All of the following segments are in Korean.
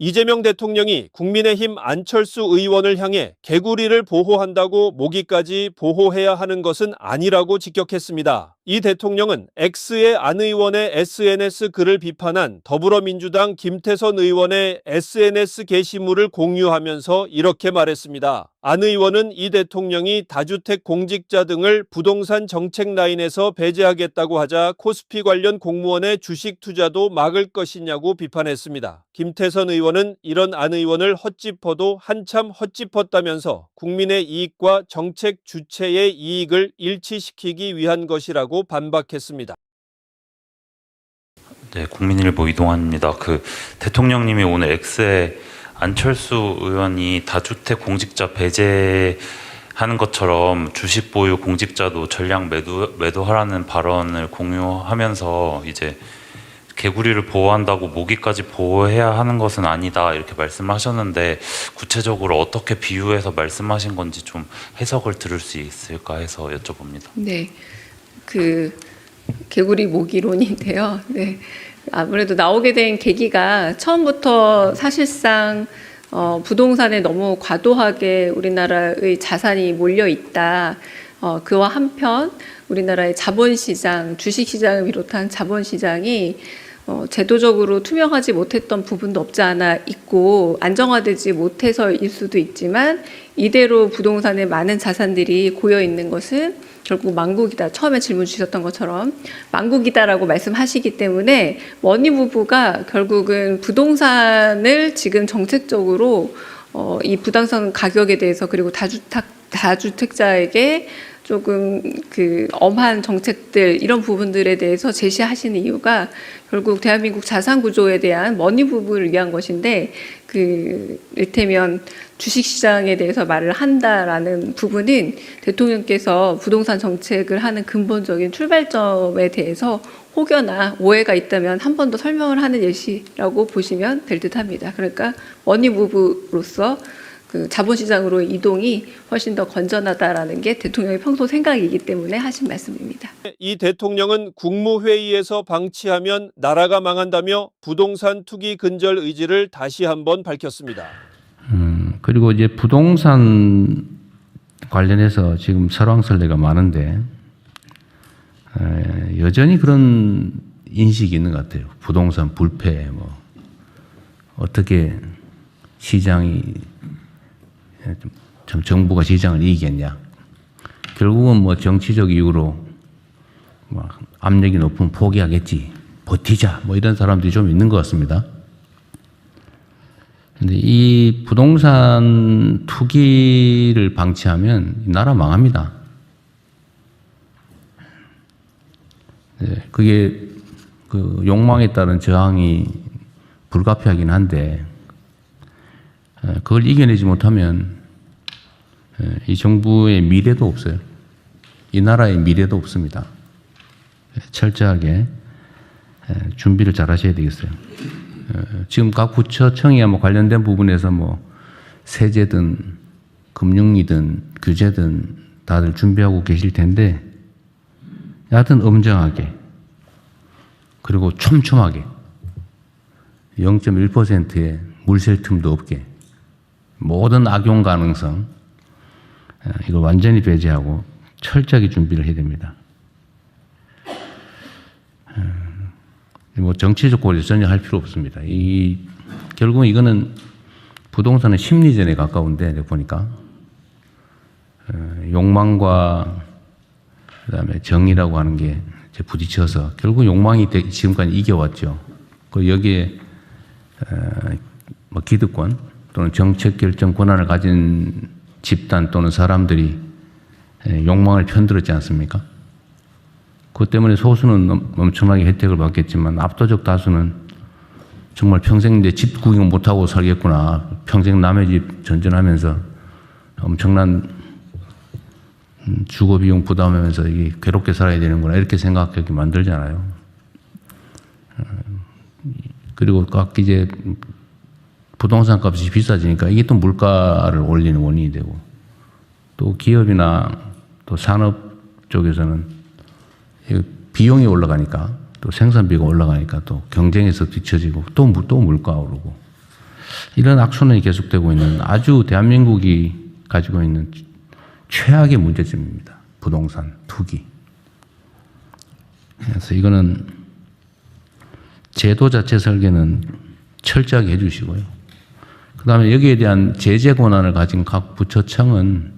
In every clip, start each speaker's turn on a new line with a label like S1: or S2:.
S1: 이재명 대통령이 국민의힘 안철수 의원을 향해 개구리를 보호한다고 모기까지 보호해야 하는 것은 아니라고 직격했습니다. 이 대통령은 X의 안 의원의 SNS 글을 비판한 더불어민주당 김태선 의원의 SNS 게시물을 공유하면서 이렇게 말했습니다. 안 의원은 이 대통령이 다주택 공직자 등을 부동산 정책 라인에서 배제하겠다고 하자 코스피 관련 공무원의 주식 투자도 막을 것이냐고 비판했습니다. 김태선 의원은 이런 안 의원을 헛짚어도 한참 헛짚었다면서 국민의 이익과 정책 주체의 이익을 일치시키기 위한 것이라고 반박했습니다.
S2: 네, 국민일보 이동환입니다. 대통령님이 오늘 X에 안철수 의원이 다주택 공직자 배제하는 것처럼 주식 보유 공직자도 전량 매도하라는 발언을 공유하면서 이제 개구리를 보호한다고 모기까지 보호해야 하는 것은 아니다 이렇게 말씀하셨는데 구체적으로 어떻게 비유해서 말씀하신 건지 좀 해석을 들을 수 있을까 해서 여쭤봅니다.
S3: 네, 개구리 모기론인데요. 네, 아무래도 나오게 된 계기가 처음부터 사실상 부동산에 너무 과도하게 우리나라의 자산이 몰려 있다. 그와 한편 우리나라의 자본시장, 주식시장을 비롯한 자본시장이 제도적으로 투명하지 못했던 부분도 없지 않아 있고 안정화되지 못해서일 수도 있지만 이대로 부동산에 많은 자산들이 고여 있는 것은 결국 망국이다. 처음에 질문 주셨던 것처럼 망국이다라고 말씀하시기 때문에 머니 부부가 결국은 부동산을 지금 정책적으로 이 부동산 가격에 대해서 그리고 다주택자에게 조금 엄한 정책들 이런 부분들에 대해서 제시하시는 이유가 결국 대한민국 자산 구조에 대한 머니 부분을 위한 것인데 이를테면 주식시장에 대해서 말을 한다라는 부분은 대통령께서 부동산 정책을 하는 근본적인 출발점에 대해서 혹여나 오해가 있다면 한 번 더 설명을 하는 예시라고 보시면 될 듯합니다. 그러니까 머니 부부로서 자본시장으로 이동이 훨씬 더 건전하다라는 게 대통령의 평소 생각이기 때문에 하신 말씀입니다.
S1: 이 대통령은 국무회의에서 방치하면 나라가 망한다며 부동산 투기 근절 의지를 다시 한번 밝혔습니다.
S4: 그리고 이제 부동산 관련해서 지금 설왕설래가 많은데 여전히 그런 인식이 있는 것 같아요. 부동산 불패, 어떻게 시장이 정부가 시장을 이기겠냐. 결국은 정치적 이유로 압력이 높으면 포기하겠지. 버티자. 이런 사람들이 좀 있는 것 같습니다. 근데 이 부동산 투기를 방치하면 나라 망합니다. 그게 욕망에 따른 저항이 불가피하긴 한데 그걸 이겨내지 못하면 이 정부의 미래도 없어요. 이 나라의 미래도 없습니다. 철저하게 준비를 잘 하셔야 되겠어요. 지금 각 부처청이 관련된 부분에서 세제든 금융이든 규제든 다들 준비하고 계실 텐데 여하튼 엄정하게 그리고 촘촘하게 0.1%의 물샐 틈도 없게 모든 악용 가능성 이걸 완전히 배제하고 철저하게 준비를 해야 됩니다. 정치적 고려 전혀 할 필요 없습니다. 결국은 이거는 부동산은 심리전에 가까운데 내가 보니까 욕망과 그다음에 정의라고 하는 게 부딪혀서 결국 욕망이 지금까지 이겨왔죠. 여기에 기득권 또는 정책 결정 권한을 가진 집단 또는 사람들이 욕망을 편들었지 않습니까? 그것 때문에 소수는 엄청나게 혜택을 받겠지만 압도적 다수는 정말 평생 내 집 구경 못하고 살겠구나. 평생 남의 집 전전하면서 엄청난 주거비용 부담하면서 이게 괴롭게 살아야 되는구나. 이렇게 생각하게 만들잖아요. 그리고 각 이제 부동산 값이 비싸지니까 이게 또 물가를 올리는 원인이 되고 또 기업이나 또 산업 쪽에서는 비용이 올라가니까 또 생산비가 올라가니까 또 경쟁에서 뒤처지고 또 물가 오르고 이런 악순환이 계속되고 있는 아주 대한민국이 가지고 있는 최악의 문제점입니다. 부동산 투기. 그래서 이거는 제도 자체 설계는 철저하게 해주시고요. 그 다음에 여기에 대한 제재 권한을 가진 각 부처청은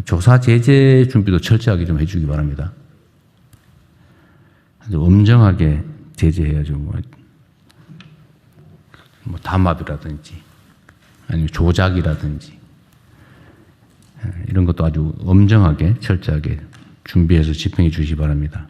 S4: 조사 제재 준비도 철저하게 좀 해주기 바랍니다. 아주 엄정하게 제재해야죠. 뭐 담합이라든지 아니면 조작이라든지 이런 것도 아주 엄정하게 철저하게 준비해서 집행해 주시기 바랍니다.